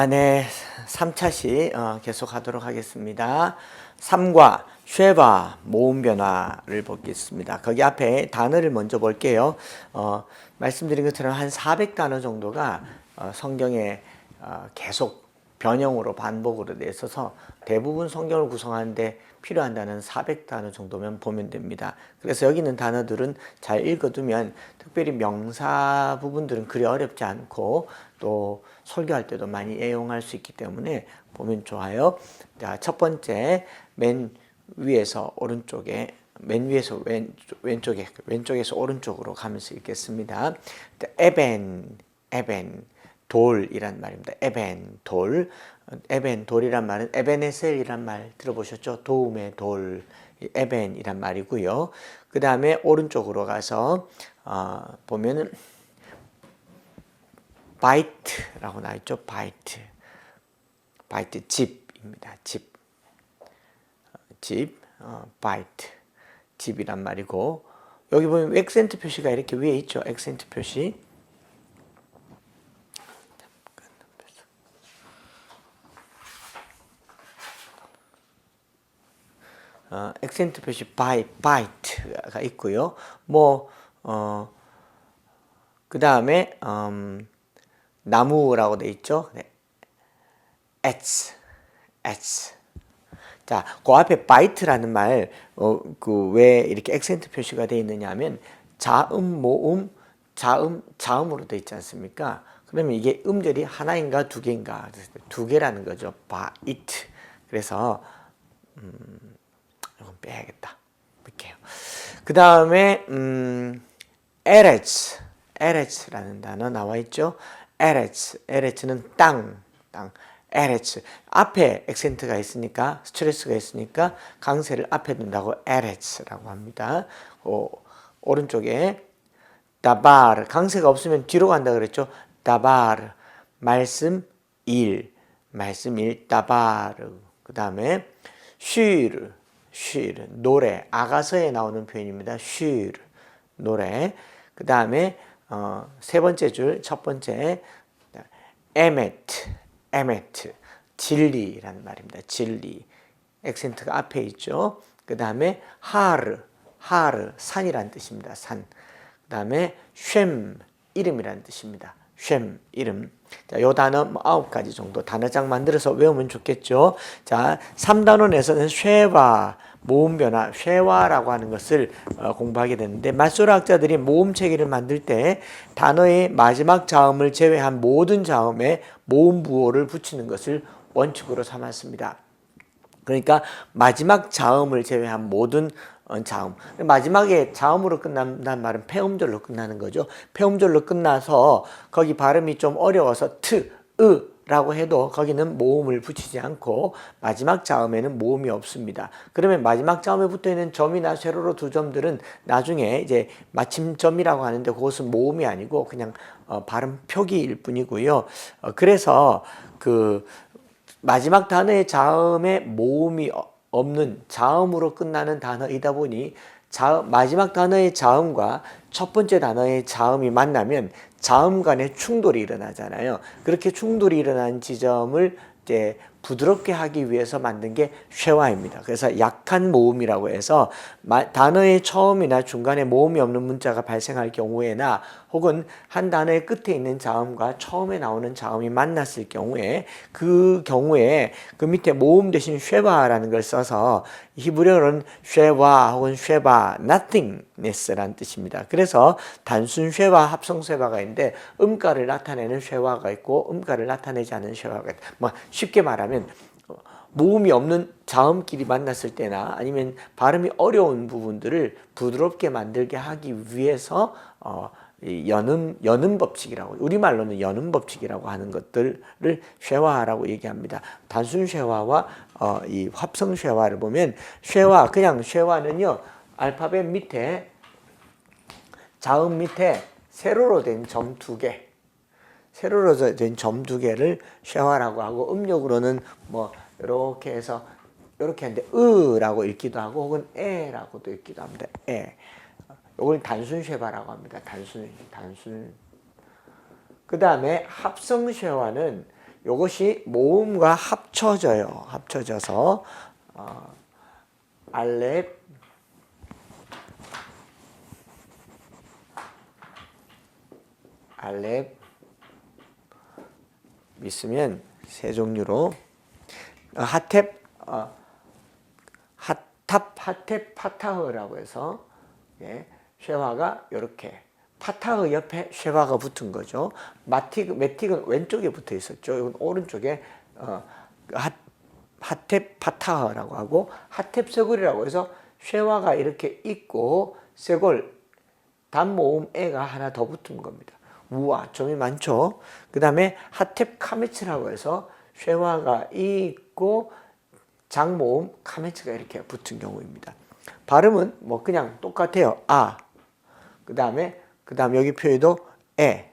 네. 3차시 계속 하도록 하겠습니다. 3과 쉐바 모음 변화를 보겠습니다. 거기 앞에 단어를 먼저 볼게요. 말씀드린 것처럼 한 400단어 정도가 성경에 계속 변형으로 반복으로 돼 있어서 대부분 성경을 구성하는데 필요한 단어는 400단어 정도면 보면 됩니다. 그래서 여기 있는 단어들은 잘 읽어두면 특별히 명사 부분들은 그리 어렵지 않고 또 설교할 때도 많이 애용할 수 있기 때문에 보면 좋아요. 자, 첫 번째 맨 위에서 오른쪽에 맨 위에서 왼쪽에서 오른쪽으로 가면서 읽겠습니다. 에벤 돌이란 말입니다. 에벤 돌이란 말은 에벤에셀이란 말 들어보셨죠? 도움의 돌, 에벤이란 말이고요. 그 다음에 오른쪽으로 가서 보면은 바이트라고 나와있죠. 바이트 집입니다. 바이트 집이란 말이고, 여기 보면 액센트 표시가 이렇게 위에 있죠. 액센트 표시. 액센트 표시 바이트가 있고요. 그 다음에 나무라고 돼 있죠. 네. 에츠. 자, 그 앞에 바이트라는 말, 왜 이렇게 액센트 표시가 되어 있느냐 하면 자음, 모음, 자음으로 되어 있지 않습니까? 그러면 이게 음절이 하나인가 두 개인가? 두 개라는 거죠. 바이트. 그래서 이건 빼야겠다. 볼게요. 그 다음에 에레츠라는 단어 나와 있죠. 에레츠는 땅. 에레츠. 앞에 액센트가 있으니까, 스트레스가 있으니까 강세를 앞에 둔다고 에레츠라고 합니다. 오른쪽에 다바르. 강세가 없으면 뒤로 간다 그랬죠. 다바르. 말씀 1. 다바르. 그 다음에 쉬르. 노래. 아가서에 나오는 표현입니다. 쉬르. 노래. 그 다음에 세 번째 줄, 첫 번째 에메트, 진리라는 말입니다. 진리. 액센트가 앞에 있죠. 그 다음에 하르, 산이라는 뜻입니다. 산. 그 다음에 쉔, 이름이라는 뜻입니다. 쉔, 이름. 자, 요 단어 9가지 정도 단어장 만들어서 외우면 좋겠죠. 자, 3단원에서는 쉐와, 모음 변화, 쉐와라고 하는 것을 공부하게 되는데, 맞소라 학자들이 모음 체계를 만들 때 단어의 마지막 자음을 제외한 모든 자음에 모음 부호를 붙이는 것을 원칙으로 삼았습니다. 그러니까 마지막 자음을 제외한 모든 자음. 마지막에 자음으로 끝난다는 말은 폐음절로 끝나는 거죠. 폐음절로 끝나서 거기 발음이 좀 어려워서 라고 해도 거기는 모음을 붙이지 않고 마지막 자음에는 모음이 없습니다. 그러면 마지막 자음에 붙어 있는 점이나 세로로 두 점들은 나중에 이제 마침점이라고 하는데 그것은 모음이 아니고 그냥 발음 표기일 뿐이고요. 그래서 그 마지막 단어의 자음에 모음이 없는 자음으로 끝나는 단어이다 보니 마지막 단어의 자음과 첫 번째 단어의 자음이 만나면 자음 간의 충돌이 일어나잖아요. 그렇게 충돌이 일어난 지점을 이제 부드럽게 하기 위해서 만든 게 쉐와입니다. 그래서 약한 모음이라고 해서 단어의 처음이나 중간에 모음이 없는 문자가 발생할 경우에나 혹은 한 단어의 끝에 있는 자음과 처음에 나오는 자음이 만났을 경우에 그 밑에 모음 대신 쉐바라는 걸 써서 히브리어로는 쉐와 혹은 쉐바 nothingness라는 뜻입니다. 그래서 단순 쉐와 합성 쉐바가 있는데 음가를 나타내는 쉐와가 있고 음가를 나타내지 않는 쉐와가 있다. 쉽게 말하면 모음이 없는 자음끼리 만났을 때나 아니면 발음이 어려운 부분들을 부드럽게 만들게 하기 위해서 연음 법칙이라고, 우리말로는 연음 법칙이라고 하는 것들을 쉐와라고 얘기합니다. 단순 쉐와와 이 합성 쉐와를 보면 그냥 쉐와는요, 알파벳 밑에 자음 밑에 세로로 된 점 2개, 세로로 된 점 2개를 쉐와라고 하고, 음력으로는 이렇게 해서 이렇게 하는데 으라고 읽기도 하고 혹은 에라고도 읽기도 합니다. 이걸 단순 쉐바라고 합니다. 단순. 그 다음에 합성 쉐와는 이것이 모음과 합쳐져요. 합쳐져서 알렙, 알렙 있으면 세 종류로 하탭, 하탭, 파타흐라고 해서 쉐화가 이렇게 파타흐 옆에 쉐화가 붙은 거죠. 메틱은 왼쪽에 붙어 있었죠. 이건 오른쪽에 하탭 파타흐라고 하고 하탭 세골이라고 해서 쉐화가 이렇게 있고 세골 단모음 에가 하나 더 붙은 겁니다. 우와, 점이 많죠. 그 다음에 하탭 카메츠라고 해서 쉐화가 있고 장모음 카메츠가 이렇게 붙은 경우입니다. 발음은 뭐 그냥 똑같아요. 아. 그 다음 여기 표에도 에.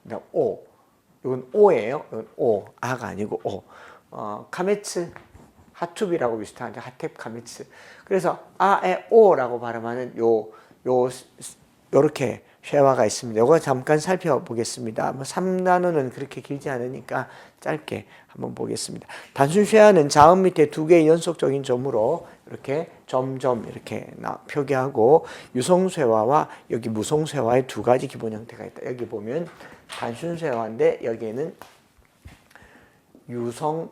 그다음 오. 이건 오예요. 이건 오. 아가 아니고 오. 카메츠 하투비라고 비슷한데 하탭 카메츠. 그래서 아, 에, 오라고 발음하는 요렇게 쉐화가 있습니다. 이거 잠깐 살펴보겠습니다. 3단원은 그렇게 길지 않으니까 짧게 한번 보겠습니다. 단순 쉐화는 자음 밑에 두 개의 연속적인 점으로 이렇게 점점 이렇게 표기하고 유성 쉐화와 여기 무성 쉐화의 두 가지 기본 형태가 있다. 여기 보면 단순 쉐화인데 여기에는 유성,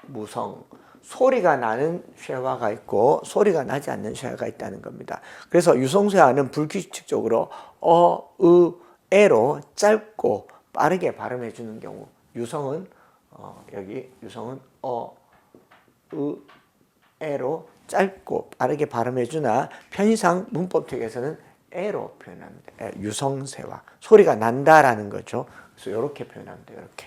무성, 소리가 나는 쉐화가 있고 소리가 나지 않는 쉐화가 있다는 겁니다. 그래서 유성쉐화는 불규칙적으로 에로 짧고 빠르게 발음해 주는 경우, 유성은 여기 유성은 에로 짧고 빠르게 발음해 주나 편의상 문법책에서는 에로 표현합니다. 유성쉐화, 소리가 난다라는 거죠. 그래서 이렇게 표현합니다. 이렇게.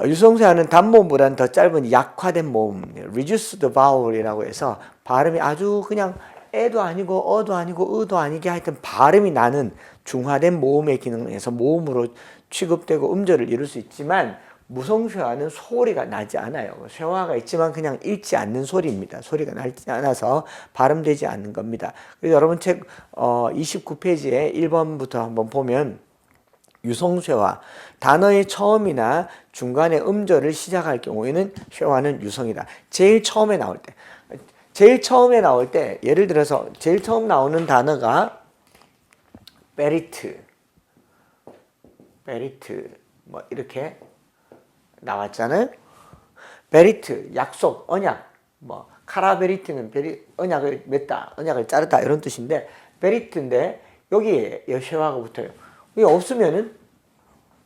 유성쉐화는 단모음보다는 더 짧은 약화된 모음, reduced vowel이라고 해서 발음이 아주 그냥 에도 아니고 어도 아니고 으도 아니게 하여튼 발음이 나는 중화된 모음의 기능에서 모음으로 취급되고 음절을 이룰 수 있지만 무성쉐화는 소리가 나지 않아요. 쉐화가 있지만 그냥 읽지 않는 소리입니다. 소리가 나지 않아서 발음되지 않는 겁니다. 그래서 여러분 책 29페이지에 1번부터 한번 보면 유성쉐화, 단어의 처음이나 중간에 음절을 시작할 경우에는 쉐화는 유성이다. 제일 처음에 나올 때 예를 들어서 제일 처음 나오는 단어가 베리트 뭐 이렇게 나왔잖아요. 베리트, 약속, 언약, 뭐 카라베리트는 언약을 맺다, 언약을 자르다 이런 뜻인데 베리트인데 여기에 쉐화가 붙어요. 이게 없으면은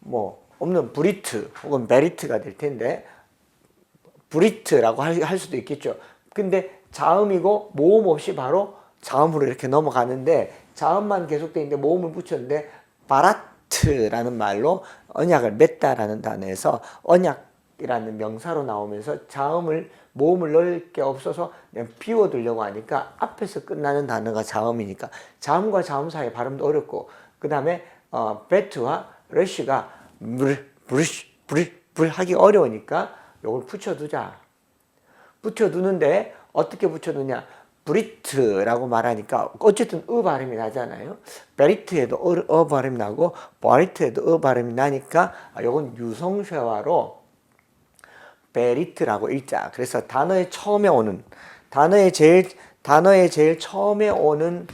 뭐 없는 브리트 혹은 베리트가 될 텐데 브리트라고 할 수도 있겠죠. 근데 자음이고 모음 없이 바로 자음으로 이렇게 넘어가는데 자음만 계속돼 있는데 모음을 붙였는데 바라트라는 말로 언약을 맺다라는 단어에서 언약이라는 명사로 나오면서 모음을 넣을 게 없어서 그냥 비워두려고 하니까 앞에서 끝나는 단어가 자음이니까 자음과 자음 사이 발음도 어렵고 그 다음에 베트와 러쉬가 불 하기 어려우니까 이걸 붙여두는데 어떻게 붙여두냐 브리트라고 말하니까 어쨌든 발음이 나잖아요. 베리트에도 발음이 나고 버리트에도 발음이 나니까 이건 유성쉐화로 베리트라고 읽자. 그래서 단어의 제일 처음에 오는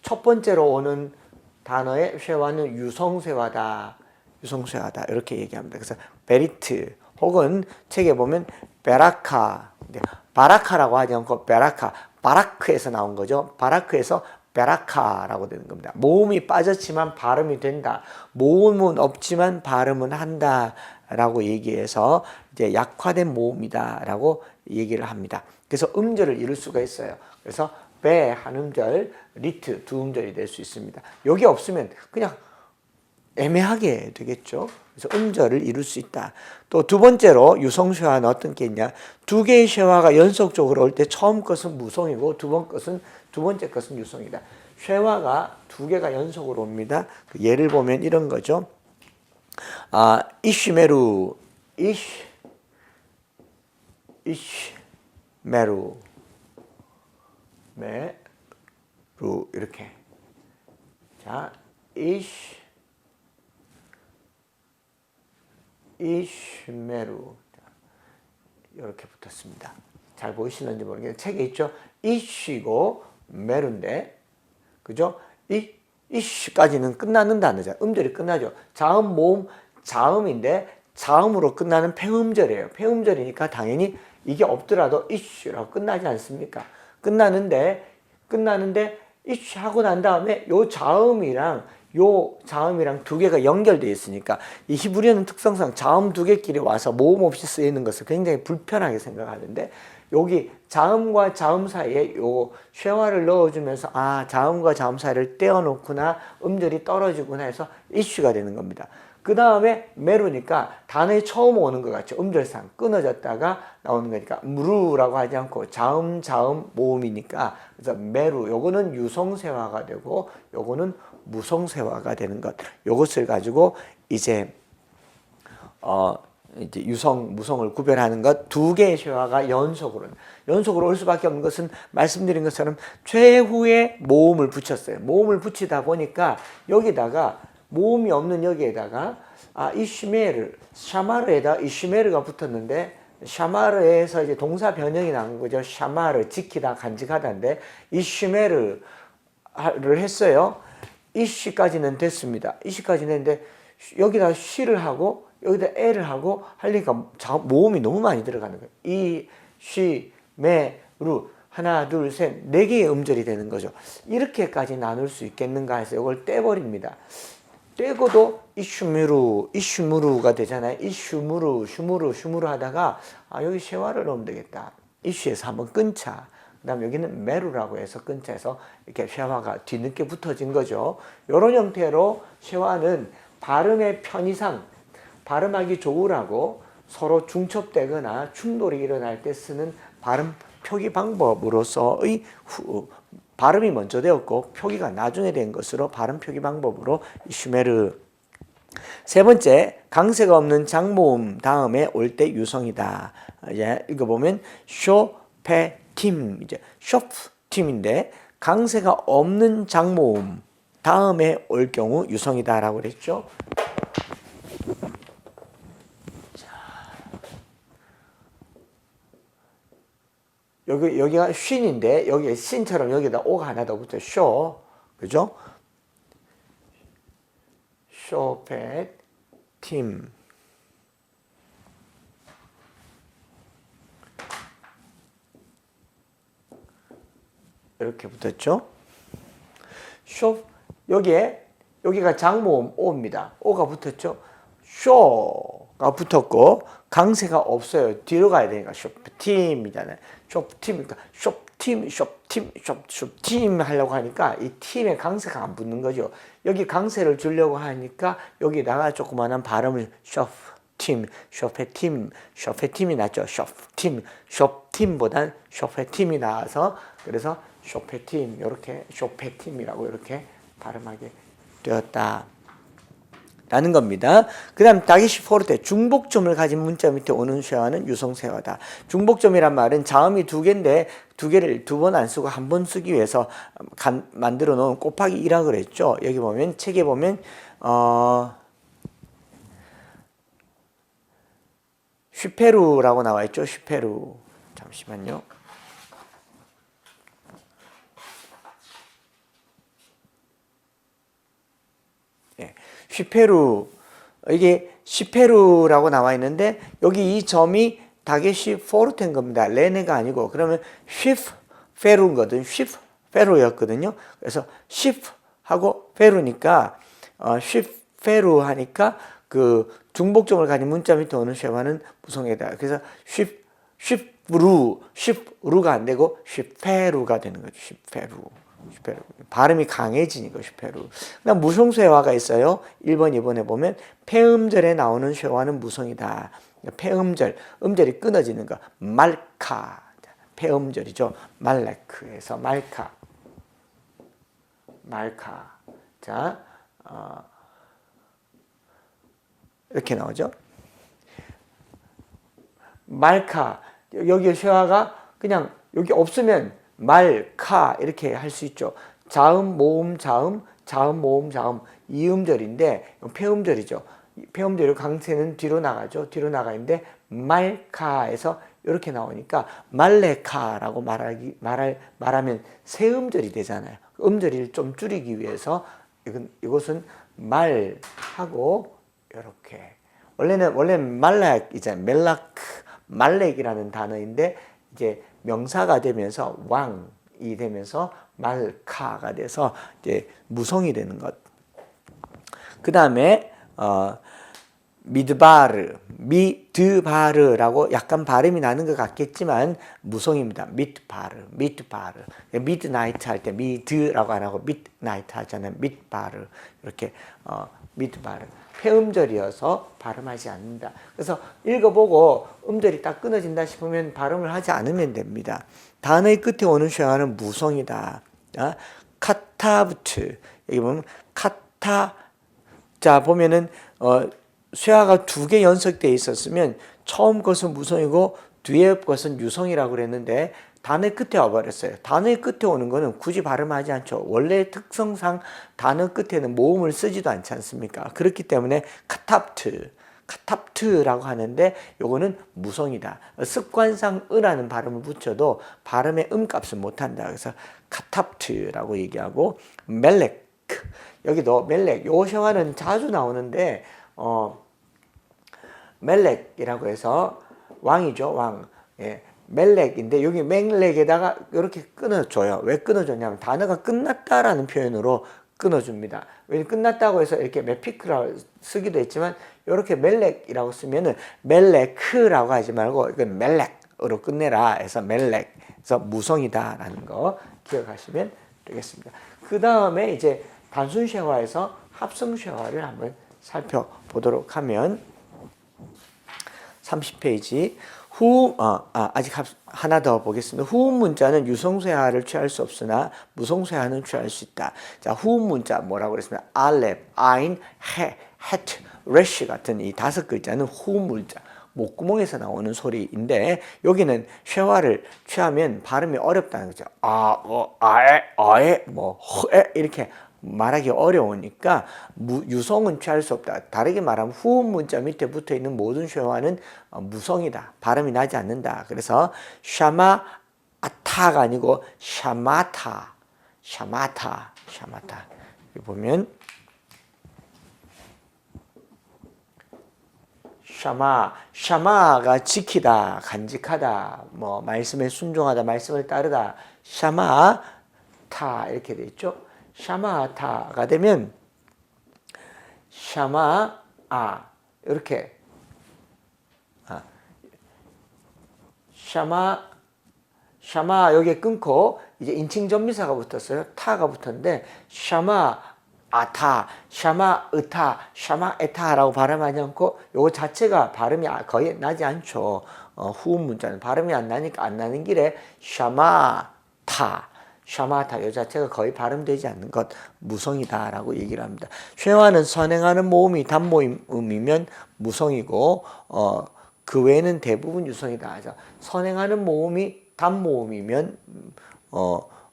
첫 번째로 오는 단어의 쉐화는 유성쉐화다. 이렇게 얘기합니다. 그래서 베리트 혹은 책에 보면 베라카, 바라카라고 하지 않고 바라크에서 나온 거죠. 바라크에서 베라카라고 되는 겁니다. 모음이 빠졌지만 발음이 된다. 모음은 없지만 발음은 한다라고 얘기해서 이제 약화된 모음이다라고 얘기를 합니다. 그래서 음절을 이룰 수가 있어요. 그래서 배 한 음절, 리트 두 음절이 될 수 있습니다. 여기 없으면 그냥 애매하게 되겠죠. 그래서 음절을 이룰 수 있다. 또 두 번째로 유성쉐화는 어떤 게 있냐? 두 개의 쉐화가 연속적으로 올 때 처음 것은 무성이고 두 번째 것은 유성이다. 쉐화가 두 개가 연속으로 옵니다. 예를 보면 이런 거죠. 이쉬메루, 메루 이렇게. 자, 이슈메루. 이렇게 붙었습니다. 잘 보이시는지 모르겠는데 책에 있죠. 이쉬고 메루인데, 그죠? 이쉬까지는 끝나는 단어죠. 음절이 끝나죠. 자음, 모음, 자음인데 자음으로 끝나는 폐음절이에요. 폐음절이니까 당연히 이게 없더라도 이쉬라고 끝나지 않습니까? 끝나는데 이쉬 하고 난 다음에 요 자음이랑 두 개가 연결되어 있으니까 이 히브리어는 특성상 자음 두 개끼리 와서 모음 없이 쓰이는 것을 굉장히 불편하게 생각하는데, 여기 자음과 자음 사이에 요 쉐와를 넣어주면서 자음과 자음 사이를 떼어놓구나, 음절이 떨어지구나 해서 이슈가 되는 겁니다. 그 다음에 메루니까 단어에 처음 오는 것 같죠. 음절상 끊어졌다가 나오는 거니까 무루라고 하지 않고 자음 모음이니까, 그래서 메루, 요거는 유성세화가 되고 요거는 무성세화가 되는 것. 요것을 가지고 이제 유성, 무성을 구별하는 것, 두 개의 세화가 연속으로 올 수밖에 없는 것은 말씀드린 것처럼 최후의 모음을 붙였어요. 모음을 붙이다 보니까 여기다가 모음이 없는 여기에다가 이슈메르, 샤마르에다 이슈메르가 붙었는데, 샤마르에서 이제 동사 변형이 나온 거죠. 샤마르, 지키다, 간직하다인데 이슈메르를 했어요. 이쉬까지는 됐습니다. 이쉬까지는 했는데 여기다 쉬를 하고 여기다 에를 하고 하니까 모음이 너무 많이 들어가는 거예요. 이, 쉬, 메, 루, 하나, 둘, 셋, 네 개의 음절이 되는 거죠. 이렇게까지 나눌 수 있겠는가 해서 이걸 떼버립니다. 떼고도 이슈무루가 되잖아요. 슈무루 하다가 여기 쉐와를 넣으면 되겠다. 이슈에서 한번 끊자. 그 다음 여기는 메루라고 해서 끊자 해서 이렇게 쉐와가 뒤늦게 붙어진 거죠. 이런 형태로 쉐와는 발음의 편의상 발음하기 좋으라고 서로 중첩되거나 충돌이 일어날 때 쓰는 발음 표기 방법으로서의 발음이 먼저 되었고 표기가 나중에 된 것으로 발음 표기 방법으로 슈메르. 세 번째, 강세가 없는 장모음 다음에 올 때 유성이다. 이제 읽어보면 쇼페팀, 이제 쇼프팀인데 강세가 없는 장모음 다음에 올 경우 유성이다라고 그랬죠. 여기가 쉰인데 여기 신처럼 여기다 오가 하나 더 붙어 쇼, 그죠? 쇼펫 팀. 이렇게 붙었죠. 쇼, 여기가 장모음 오입니다. 오가 붙었죠. 쇼가 붙었고 강세가 없어요. 뒤로 가야 되니까 쇼팀이잖아요. 쇼팀이니까 쇼팀 하려고 하니까 이 팀에 강세가 안 붙는 거죠. 여기 강세를 주려고 하니까 여기다가 조그마한 발음을 쇼페팀이 낫죠. 쇼팀보단 쇼페팀이 나와서 그래서 쇼페팀, 이렇게 쇼페팀이라고 이렇게 발음하게 되었다 라는 겁니다. 그 다음 다게시 포르테, 중복점을 가진 문자 밑에 오는 쉐와는 유성세화다. 중복점이란 말은 자음이 두 개인데 두 개를 두 번 안 쓰고 한 번 쓰기 위해서 만들어 놓은 곱하기 2라 그랬죠. 여기 보면 책에 보면 슈페루라고 나와 있죠. 슈페루. 잠시만요. 슈페루, 이게 슈페루라고 나와 있는데 여기 이 점이 다게시 포르테인 겁니다. 레네가 아니고 그러면 쉬페루거든. 쉬페루였거든요. 그래서 쉬하고 페루니까 쉬페루 하니까 그 중복점을 가진 문자 밑에 오는 쉐와는 무성애다. 그래서 쉬루가 안 되고 쉬페루가 되는 거죠. 쉬페루. 발음이 강해지니까 슈페루. 그다음 무성세화가 있어요. 1번, 2번에 보면 폐음절에 나오는 쉐화는 무성이다. 폐음절, 음절이 끊어지는 거. 말카, 폐음절이죠. 말레크에서 말카. 자, 이렇게 나오죠. 말카, 여기 쉐화가 그냥 여기 없으면 말카 이렇게 할 수 있죠. 자음, 모음, 자음, 모음, 자음. 이음절인데 폐음절이죠. 폐음절의 강세는 뒤로 나가죠. 뒤로 나가는데 말카에서 이렇게 나오니까 말레카라고 말하면 세 음절이 되잖아요. 음절을 좀 줄이기 위해서 이것은 말하고 이렇게 원래는 말락이잖아요. 말렉이라는 단어인데 이제 명사가 되면서 왕이 되면서 말카가 돼서 이제 무성이 되는 것. 그 다음에 미드바르라고 약간 발음이 나는 것 같겠지만 무성입니다. 미드바르. 미드나이트 할 때 미드라고 안 하고 미드나이트 하잖아요. 미드바르 이렇게 미드바르. 폐음절이어서 발음하지 않는다. 그래서 읽어보고 음절이 딱 끊어진다 싶으면 발음을 하지 않으면 됩니다. 단어의 끝에 오는 쉐화는 무성이다. 카타부트 여기 보면 카타 자 보면은 쇠화가 두 개 연속되어 있었으면 처음 것은 무성이고 뒤에 것은 유성이라고 그랬는데 단어의 끝에 와버렸어요. 단어의 끝에 오는 거는 굳이 발음하지 않죠. 원래 특성상 단어 끝에는 모음을 쓰지도 않지 않습니까? 그렇기 때문에 카탑트라고 하는데 요거는 무성이다. 습관상 으라는 발음을 붙여도 발음의 음값을 못한다. 그래서 카탑트라고 얘기하고 멜렉 여기도 멜렉 요 쉐화는 자주 나오는데 멜렉이라고 해서 왕이죠. 왕. 예. 멜렉인데 여기 멜렉에다가 이렇게 끊어줘요. 왜 끊어줬냐면 단어가 끝났다라는 표현으로 끊어줍니다. 왜 끝났다고 해서 이렇게 메피크라고 쓰기도 했지만 이렇게 멜렉이라고 쓰면은 멜렉크라고 하지 말고 이건 멜렉으로 끝내라 해서 멜렉. 그래서 무성이다라는 거 기억하시면 되겠습니다. 그 다음에 이제 단순 쉐화에서 합성 쉐화를 한번 살펴보도록 하면 30페이지 아직 하나 더 보겠습니다. 후음 문자는 유성쇠화를 취할 수 없으나 무성쇠화는 취할 수 있다. 자, 후음 문자 뭐라고 그랬습니다. 알렙, 아인, 헤트, 레쉬 같은 이 5글자는 후음 문자. 목구멍에서 나오는 소리인데 여기는 쉐화를 취하면 발음이 어렵다는 거죠. 아에, 허에 이렇게 말하기 어려우니까 유성은 취할 수 없다. 다르게 말하면 후음 문자 밑에 붙어 있는 모든 쉐화는 무성이다. 발음이 나지 않는다. 그래서 샤마아타가 아니고 샤마타. 여기 보면 샤마가 지키다, 간직하다, 말씀에 순종하다, 말씀을 따르다. 샤마타 이렇게 돼 있죠. 샤마타가 되면 이렇게 샤마 여기에 끊고 이제 인칭 전미사가 붙었어요. 타가 붙었는데 샤마아타, 샤마으타, 샤마에타라고 발음하지 않고 요거 자체가 발음이 거의 나지 않죠. 후음 문자는 발음이 안 나니까 안 나는 길에 샤마타 이 자체가 거의 발음되지 않는 것 무성이다라고 얘기를 합니다. 쉐화는 선행하는 모음이 단모음이면 무성이고 그 외에는 대부분 유성이다. 그래서 선행하는 모음이 단모음이면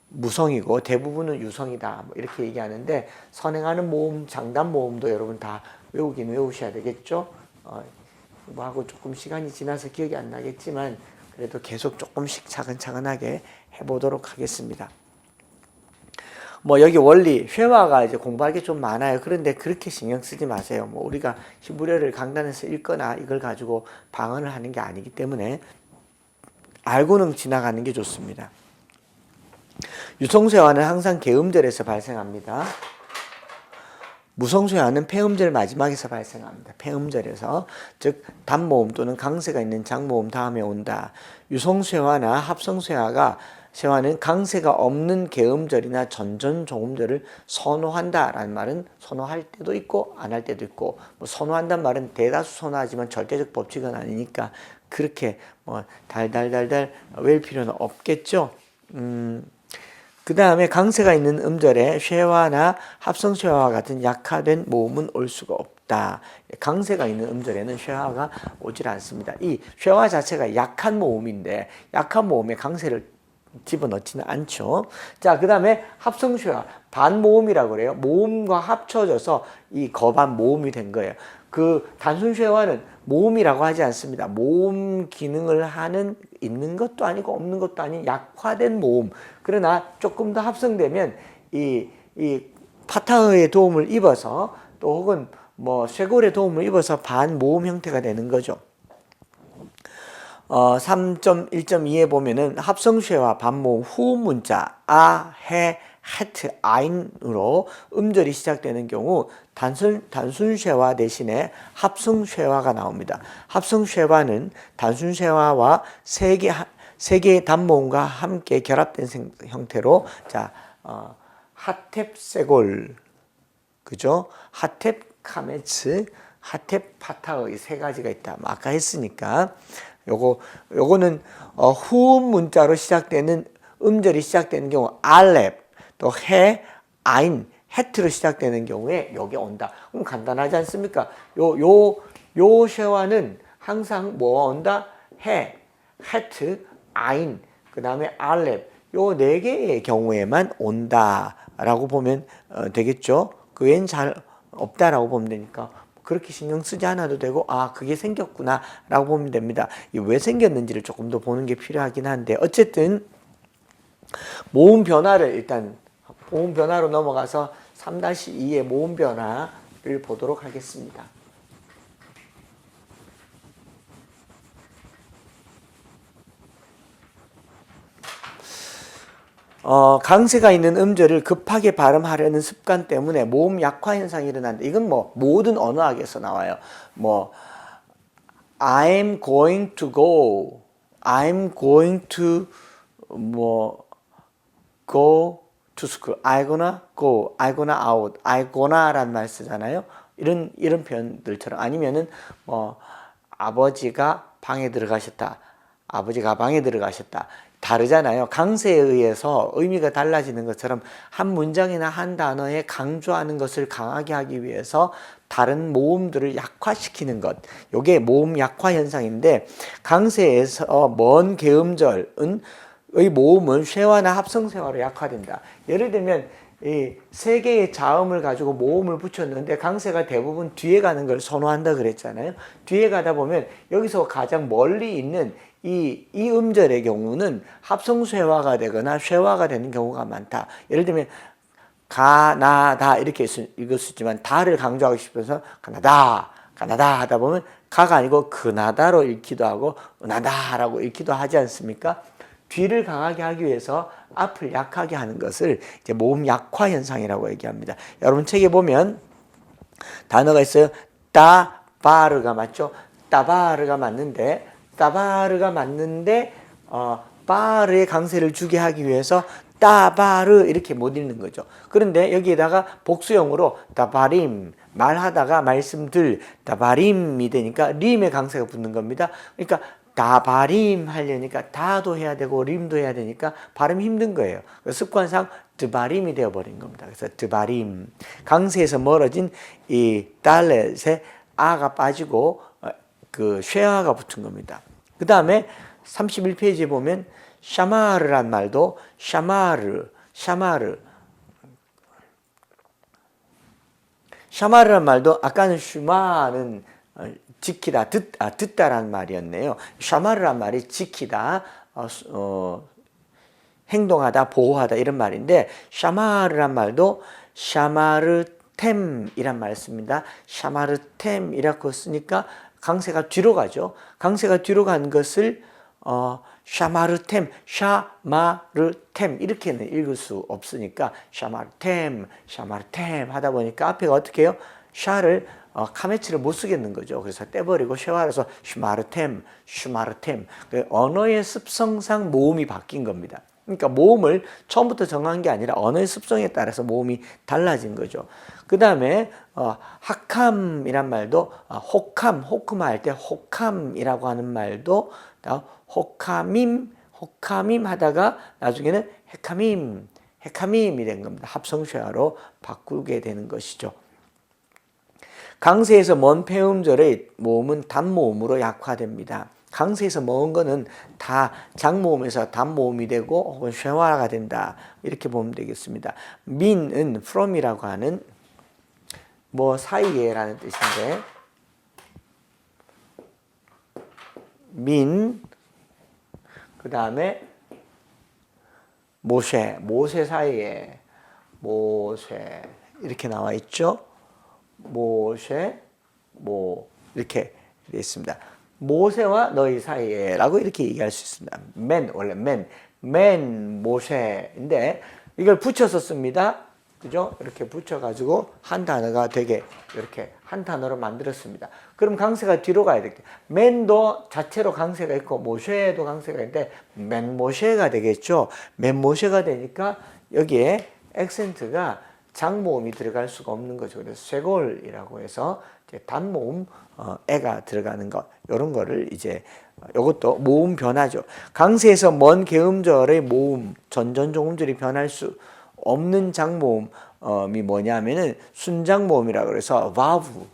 무성이고 대부분은 유성이다. 이렇게 얘기하는데 선행하는 모음, 장단 모음도 여러분 다 외우긴 외우셔야 되겠죠. 하고 조금 시간이 지나서 기억이 안 나겠지만 그래도 계속 조금씩 차근차근하게 해보도록 하겠습니다. 여기 원리, 회화가 이제 공부할 게 좀 많아요. 그런데 그렇게 신경 쓰지 마세요. 우리가 히브리어를 강단에서 읽거나 이걸 가지고 방언을 하는 게 아니기 때문에 알고는 지나가는 게 좋습니다. 유성쇠화는 항상 개음절에서 발생합니다. 무성쇠화는 폐음절 마지막에서 발생합니다. 폐음절에서 즉 단모음 또는 강세가 있는 장모음 다음에 온다. 유성쇠화나 합성쇠화는 강세가 없는 개음절이나 전전조음절을 선호한다라는 말은 선호할 때도 있고 안 할 때도 있고 선호한다는 말은 대다수 선호하지만 절대적 법칙은 아니니까 그렇게 달달달달 외울 필요는 없겠죠. 그 다음에 강세가 있는 음절에 쉐화나 합성쉐화와 같은 약화된 모음은 올 수가 없다. 강세가 있는 음절에는 쉐화가 오질 않습니다. 이 쉐화 자체가 약한 모음인데 약한 모음에 강세를 집어넣지는 않죠. 자, 그 다음에 합성쉐화 반모음이라고 그래요. 모음과 합쳐져서 이 거반 모음이 된 거예요. 그 단순 쉐와는 모음이라고 하지 않습니다. 모음 기능을 있는 것도 아니고 없는 것도 아닌 약화된 모음. 그러나 조금 더 합성되면 이 파타의 도움을 입어서 또 혹은 뭐 쇄골의 도움을 입어서 반모음 형태가 되는 거죠. 3.1.2에 보면은 합성쉐와 반모음 후음 문자 아, 해, 헤트, 아인으로 음절이 시작되는 경우 단순쉐와 대신에 합성쉐와가 나옵니다. 합성쉐와는 단순쉐와와 세 개의 단모음과 함께 결합된 형태로 하텝 세골, 그죠? 하텝 카메츠, 하텝 파타의 세 가지가 있다. 아까 했으니까 요거는 후음 문자로 시작되는 음절이 시작되는 경우 알렙, 또 해, 아인, 헤트로 시작되는 경우에 여기 온다. 그럼 간단하지 않습니까? 요 쉐와는 항상 뭐 온다? 해, 헤트, 아인, 그 다음에 알렙, 요 네 개의 경우에만 온다라고 보면 되겠죠. 그 외엔 잘 없다라고 보면 되니까 그렇게 신경 쓰지 않아도 되고, 아, 그게 생겼구나 라고 보면 됩니다. 왜 생겼는지를 조금 더 보는 게 필요하긴 한데, 어쨌든 모음 변화를 일단 모음 변화로 넘어가서 3-2의 모음 변화를 보도록 하겠습니다. 강세가 있는 음절을 급하게 발음하려는 습관 때문에 모음 약화 현상이 일어난다. 이건 뭐 모든 언어학에서 나와요. 뭐 I'm going to go, I'm going to 뭐 go to school, I gonna go, I gonna out, I gonna라는 말 쓰잖아요. 이런 표현들처럼 아니면은 뭐 아버지가 방에 들어가셨다, 아버지가 방에 들어가셨다. 다르잖아요. 강세에 의해서 의미가 달라지는 것처럼 한 문장이나 한 단어에 강조하는 것을 강하게 하기 위해서 다른 모음들을 약화시키는 것. 이게 모음 약화 현상인데, 강세에서 먼 개음절은 의 모음은 쉐와나 합성세와로 약화된다. 예를 들면 이 세 개의 자음을 가지고 모음을 붙였는데 강세가 대부분 뒤에 가는 걸 선호한다 그랬잖아요. 뒤에 가다 보면 여기서 가장 멀리 있는 이 음절의 경우는 합성쉐와가 되거나 쉐와가 되는 경우가 많다. 예를 들면 가나다 이렇게 읽을 수 있지만 다를 강조하고 싶어서 가나다 하다 보면 가가 아니고 그나다로 읽기도 하고 은하다라고 읽기도 하지 않습니까? 뒤를 강하게 하기 위해서 앞을 약하게 하는 것을 이제 모음 약화 현상이라고 얘기합니다. 여러분 책에 보면 단어가 있어요. 따바르가 맞죠? 따바르가 맞는데 바르의 강세를 주게 하기 위해서 따바르 이렇게 못 읽는 거죠. 그런데 여기에다가 복수형으로 따바림, 말하다가 말씀들 따바림이 되니까 림의 강세가 붙는 겁니다. 그러니까 다바림 하려니까 다도 해야 되고 림도 해야 되니까 발음이 힘든 거예요. 습관상 드바림이 되어버린 겁니다. 그래서 드바림, 강세에서 멀어진 이 달렛에 아가 빠지고 그 쉐아가 붙은 겁니다. 그 다음에 31페이지에 보면 샤마르란 말도 샤마르란 말도 아까는 슈마는 지키다, 듣다라는 말이었네요. 샤마르란 말이 지키다, 행동하다, 보호하다 이런 말인데, 샤마르란 말도 샤마르템이란 말을 씁니다. 샤마르템이라고 쓰니까 강세가 뒤로 가죠. 강세가 뒤로 간 것을 샤마르템 이렇게는 읽을 수 없으니까 샤마르템 하다 보니까 앞에가 어떻게 해요? 샤를 카메츠를 못 쓰겠는 거죠. 그래서 떼버리고 쉐와라서 슈마르템. 언어의 습성상 모음이 바뀐 겁니다. 그러니까 모음을 처음부터 정한 게 아니라 언어의 습성에 따라서 모음이 달라진 거죠. 그 다음에 하캄이란 말도 호캄 할 때 호캄이라고 하는 말도 호카밈 하다가 나중에는 헤카밈이 된 겁니다. 합성쉐와로 바꾸게 되는 것이죠. 강세에서 먼 폐음절의 모음은 단모음으로 약화됩니다. 강세에서 먼 거는 다 장모음에서 단모음이 되고 혹은 쉐와가 된다. 이렇게 보면 되겠습니다. 민은 from이라고 하는 뭐 사이에라는 뜻인데, 민, 그 다음에 모세 사이에, 모세, 이렇게 나와 있죠. 모세, 이렇게 되어 있습니다. 모세와 너희 사이에 라고 이렇게 얘기할 수 있습니다. 원래 모세인데 이걸 붙여서 씁니다. 그죠? 이렇게 붙여가지고 한 단어가 되게 이렇게 한 단어로 만들었습니다. 그럼 강세가 뒤로 가야 되겠죠. 맨도 자체로 강세가 있고 모세도 강세가 있는데 맨 모세가 되겠죠. 맨 모세가 되니까 여기에 액센트가 장모음이 들어갈 수가 없는 거죠. 그래서 쇄골이라고 해서 이제 단모음 애가 들어가는 것, 이런 거를 이제 이것도 모음 변화죠. 강세에서 먼 개음절의 모음, 전전종음절이 변할 수 없는 장모음이 뭐냐면은 순장모음이라고 그래서 바브,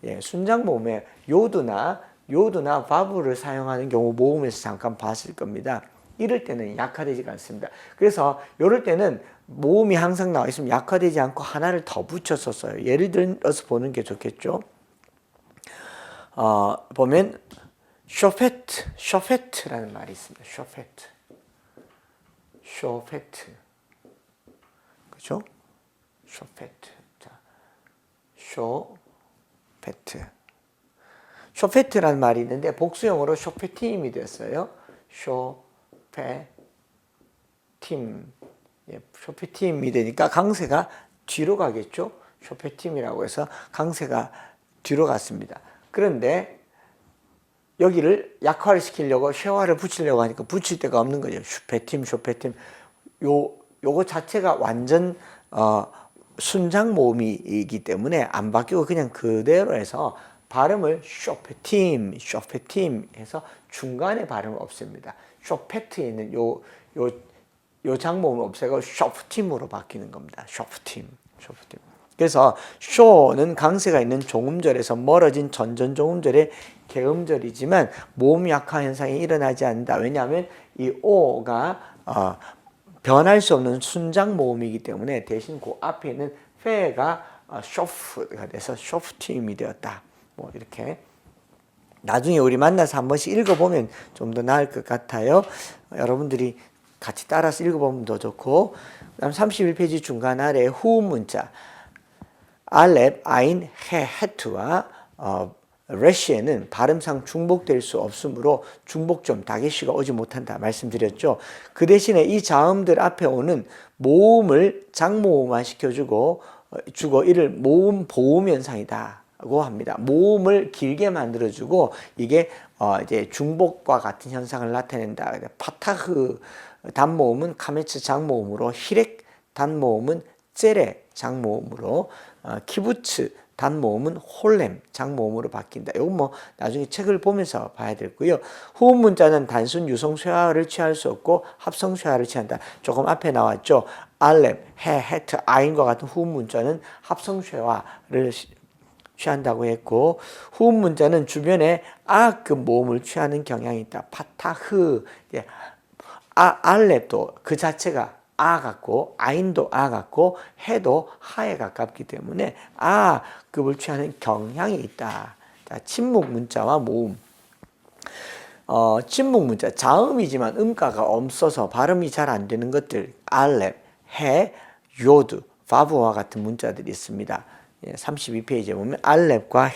예, 순장모음에 요드나 바브를 사용하는 경우 모음에서 잠깐 봤을 겁니다. 이럴 때는 약화되지가 않습니다. 그래서 이럴 때는 모음이 항상 나와 있으면 약화되지 않고 하나를 더 붙여서 써요. 예를 들어서 보는 게 좋겠죠. 보면 쇼페트라는 말이 있습니다. 쇼페트. 그죠? 쇼페트. 자, 쇼페트라는 말이 있는데 복수형으로 쇼페팀이 됐어요. 쇼페팀. 예, 쇼페팀이 되니까 강세가 뒤로 가겠죠. 쇼페팀이라고 해서 강세가 뒤로 갔습니다. 그런데 여기를 약화를 시키려고 쉐화를 붙이려고 하니까 붙일 데가 없는 거죠. 쇼페팀. 요거 자체가 완전 순장 모음이기 때문에 안 바뀌고 그냥 그대로 해서 발음을 쇼페팀 해서 중간에 발음을 없앱니다. 쇼페트에 있는 요 장모음을 없애고 쇼프팀으로 바뀌는 겁니다. 쇼프팀. 그래서 쇼는 강세가 있는 종음절에서 멀어진 전전종음절의 개음절이지만 모음 약화 현상이 일어나지 않는다. 왜냐하면 이 오가 변할 수 없는 순장 모음이기 때문에 대신 그 앞에 있는 페가 쇼프가 돼서 쇼프팀이 되었다. 뭐 이렇게 나중에 우리 만나서 한 번씩 읽어보면 좀 더 나을 것 같아요. 여러분들이 같이 따라서 읽어보면 더 좋고. 그다음 31페이지 중간 아래 후음 문자 알렙, 아인, 헤트와 레시에는 발음상 중복될 수 없으므로 중복점, 다게시가 오지 못한다 말씀드렸죠. 그 대신에 이 자음들 앞에 오는 모음을 장모음화 시켜주고 이를 모음 보음 현상이다고 합니다. 모음을 길게 만들어주고 이게 이제 중복과 같은 현상을 나타낸다. 파타흐 단모음은 카메츠 장모음으로, 히렉 단모음은 ጼ레 장모음으로, 키부츠 단모음은 홀렘 장모음으로 바뀐다. 이건 뭐 나중에 책을 보면서 봐야 되고요. 후음 문자는 단순 유성 쇠화를 취할 수 없고 합성 쇠화를 취한다. 조금 앞에 나왔죠. 알렙, 헤트, 아인과 같은 후음 문자는 합성 쇠화를 취한다고 했고, 후음 문자는 주변에 아급 모음을 취하는 경향이 있다. 파타흐, 알렙도 그 자체가 아 같고 아인도 아 같고 해도 하에 가깝기 때문에 아급을 취하는 경향이 있다. 자, 침묵 문자와 모음. 침묵 문자 자음이지만 음가가 없어서 발음이 잘 안 되는 것들 알렙, 해, 요드, 바브와 같은 문자들이 있습니다. 32페이지에 보면 알렙과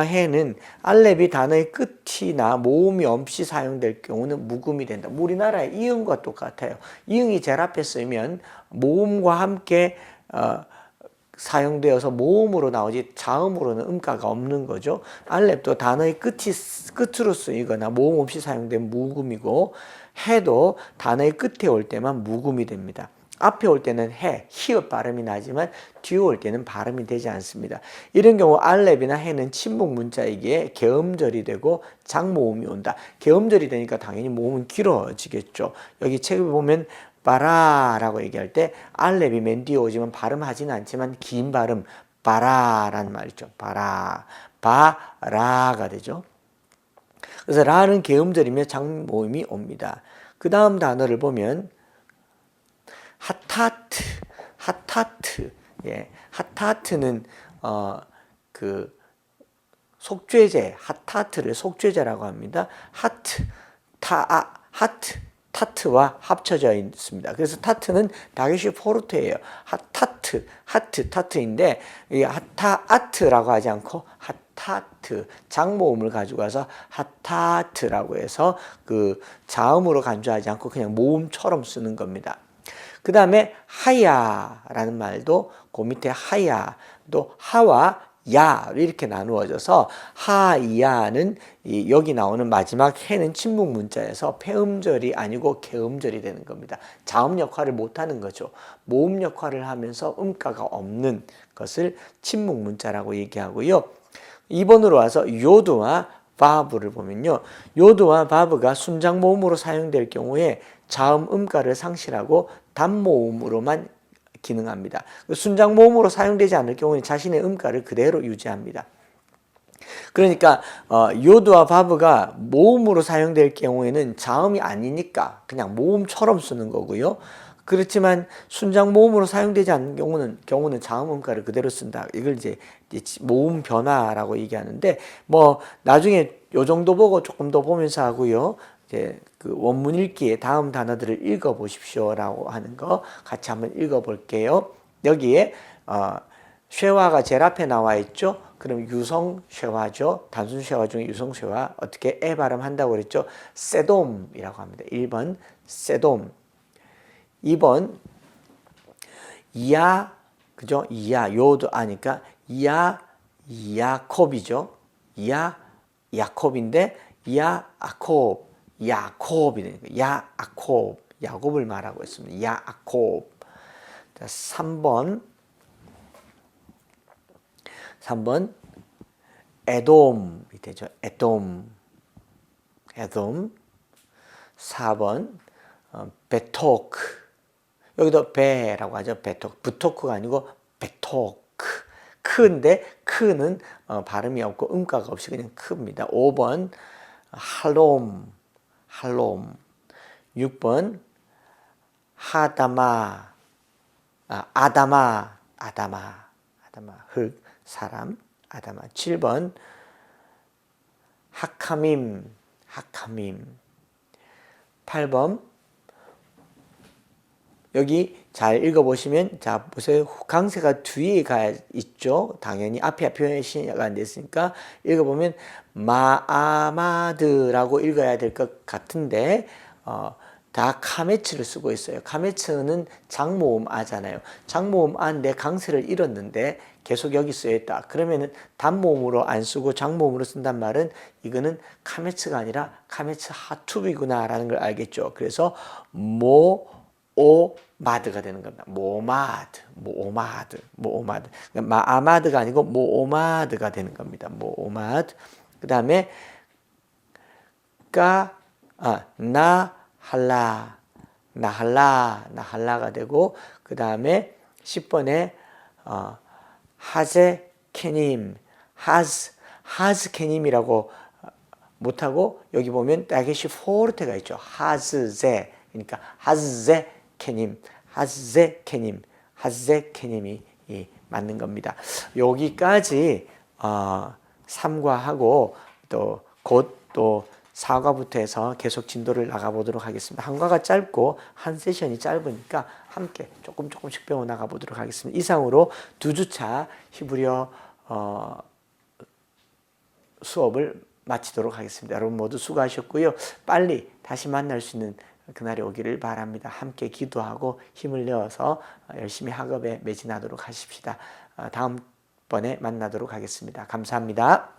해는 알렙이 단어의 끝이나 모음이 없이 사용될 경우는 묵음이 된다. 우리나라의 이응과 똑같아요. 이응이 제일 앞에 쓰면 모음과 함께 사용되어서 모음으로 나오지 자음으로는 음가가 없는 거죠. 알렙도 단어의 끝으로 쓰이거나 모음 없이 사용된 묵음이고, 해도 단어의 끝에 올 때만 묵음이 됩니다. 앞에 올 때는 히읗 발음이 나지만 뒤에 올 때는 발음이 되지 않습니다. 이런 경우 알렙이나 해는 침묵 문자이기에 개음절이 되고 장모음이 온다. 개음절이 되니까 당연히 모음은 길어지겠죠. 여기 책을 보면 바라라고 얘기할 때 알렙이 맨 뒤에 오지만 발음하지는 않지만 긴 발음 바라라는 말이죠. 바라가 되죠. 그래서 라는 개음절이며 장모음이 옵니다. 그 다음 단어를 보면 하타트. 예, 하타트는 그 속죄제, 하타트를 속죄제라고 합니다. 타트와 합쳐져 있습니다. 그래서 타트는 다게시 포르테예요. 타트인데 이 하타아트라고 하지 않고 하타트, 장모음을 가지고 와서 하타트라고 해서 그 자음으로 간주하지 않고 그냥 모음처럼 쓰는 겁니다. 그 다음에 하야라는 말도 그 밑에 하야, 또 하와 야 이렇게 나누어져서 하야는 여기 나오는 마지막 해는 침묵 문자에서 폐음절이 아니고 개음절이 되는 겁니다. 자음 역할을 못하는 거죠. 모음 역할을 하면서 음가가 없는 것을 침묵 문자라고 얘기하고요. 2번으로 와서 요드와 바브를 보면요. 요드와 바브가 순장 모음으로 사용될 경우에 자음 음가를 상실하고 단모음으로만 기능합니다. 순장 모음으로 사용되지 않을 경우는 자신의 음가를 그대로 유지합니다. 그러니까 요드와 바브가 모음으로 사용될 경우에는 자음이 아니니까 그냥 모음처럼 쓰는 거고요. 그렇지만 순장 모음으로 사용되지 않는 경우는 자음 음가를 그대로 쓴다. 이걸 이제 모음 변화라고 얘기하는데 뭐 나중에 요 정도 보고 조금 더 보면서 하고요. 이제 그 원문 읽기에 다음 단어들을 읽어 보십시오라고 하는 거 같이 한번 읽어 볼게요. 여기에 쉐화가 제일 앞에 나와 있죠. 그럼 유성 쉐화죠. 단순 쉐화 중에 유성 쉐화 어떻게 에 발음한다고 그랬죠? 세돔이라고 합니다. 1번 세돔. 2번 이야, 그죠? 이야 요도 아니까 이야 야콥이죠. 이야 야콥인데 이야 아콥 야콥이 되니까 야아콥 야곱을 말하고 있습니다. 야아콥. 자, 3번 에돔이 되죠. 에돔. 4번 베토크. 여기도 베라고 하죠. 베토크. 부토크가 아니고 베토크. 크인데 크는 발음이 없고 음가가 없이 그냥 크입니다. 5번 할롬. 6번 하다마. 아다마. 흙, 사람. 아다마. 7번 하카밈. 8번 여기 잘 읽어보시면 자 보세요. 강세가 뒤에 가 있죠. 당연히 앞에 표현이 시가 안 됐으니까 읽어보면 마아마드라고 읽어야 될 것 같은데 다 카메츠를 쓰고 있어요. 카메츠는 장모음 아잖아요. 장모음 아인데 강세를 잃었는데 계속 여기 쓰여있다. 그러면은 단모음으로 안 쓰고 장모음으로 쓴단 말은 이거는 카메츠가 아니라 카메츠 하투비구나 라는 걸 알겠죠. 그래서 모오마드가 되는 겁니다. 모마드. 그러니까 마아마드가 아니고 모오마드가 되는 겁니다. 모오마드. 그 다음에 나할라가 되고 그 다음에 10번에 하즈케님 하즈케님이라고 못하고 여기 보면 다게시 포르테가 있죠. 하즈제 그러니까 하즈케님이 맞는 겁니다. 여기까지 3과하고 또 곧 또 4과부터 해서 계속 진도를 나가보도록 하겠습니다. 한 과가 짧고 한 세션이 짧으니까 함께 조금씩 배워 나가보도록 하겠습니다. 이상으로 2주차 히브리어 수업을 마치도록 하겠습니다. 여러분 모두 수고하셨고요. 빨리 다시 만날 수 있는 그날이 오기를 바랍니다. 함께 기도하고 힘을 내어서 열심히 학업에 매진하도록 하십시다. 다음번에 만나도록 하겠습니다. 감사합니다.